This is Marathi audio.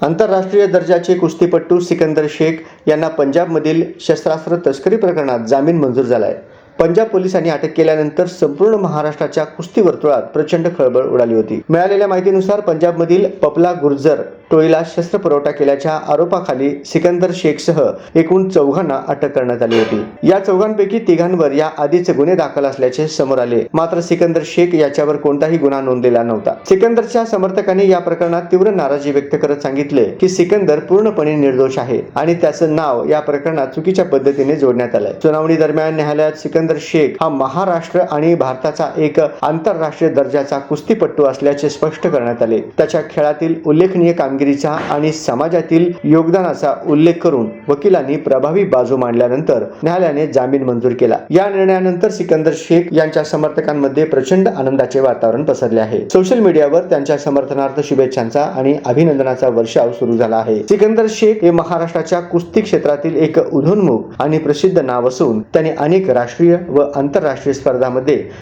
आंतरराष्ट्रीय दर्जाचे कुस्तीपटू सिकंदर शेख यांना पंजाबमधील शस्त्रास्त्र तस्करी प्रकरणात जामीन मंजूर झालाय। पंजाब पोलिसांनी अटक केल्यानंतर संपूर्ण महाराष्ट्राच्या कुस्ती वर्तुळात प्रचंड खळबळ उडाली होती। मिळालेल्या माहितीनुसार पंजाबमधील पपला गुर्जर टोळीला शस्त्र पुरवठा केल्याच्या आरोपाखाली सिकंदर शेखसह एकूण 4 अटक करण्यात आली होती। या 4 तिघांवर या आधीचे गुन्हे दाखल असल्याचे समोर आले, मात्र सिकंदर शेख याच्यावर कोणताही गुन्हा नोंदलेला नव्हता। सिकंदरच्या समर्थकांनी या प्रकरणात तीव्र नाराजी व्यक्त करत सांगितले की सिकंदर पूर्णपणे निर्दोष आहे आणि त्याचं नाव या प्रकरणात चुकीच्या पद्धतीने जोडण्यात आलंय। सुनावणी दरम्यान न्यायालयात सिकंदर शेख हा महाराष्ट्र आणि भारताचा एक आंतरराष्ट्रीय दर्जाचा कुस्तीपटू असल्याचे स्पष्ट करण्यात आले। त्याच्या खेळातील उल्लेखनीय कामगिरीचा आणि समाजातील योगदानाचा उल्लेख करून वकिलांनी प्रभावी बाजू मांडल्यानंतर न्यायालयाने जामीन मंजूर केला। या निर्णयानंतर सिकंदर शेख यांच्या समर्थकांमध्ये प्रचंड आनंदाचे वातावरण पसरले आहे। सोशल मीडियावर त्यांच्या समर्थनार्थ शुभेच्छांचा आणि अभिनंदनाचा वर्षाव सुरू झाला आहे। सिकंदर शेख हे महाराष्ट्राच्या कुस्ती क्षेत्रातील एक उदयोन्मुख आणि प्रसिद्ध नाव असून त्यांनी अनेक राष्ट्रीय व आंतरराष्ट्रीय स्पर्धांमध्ये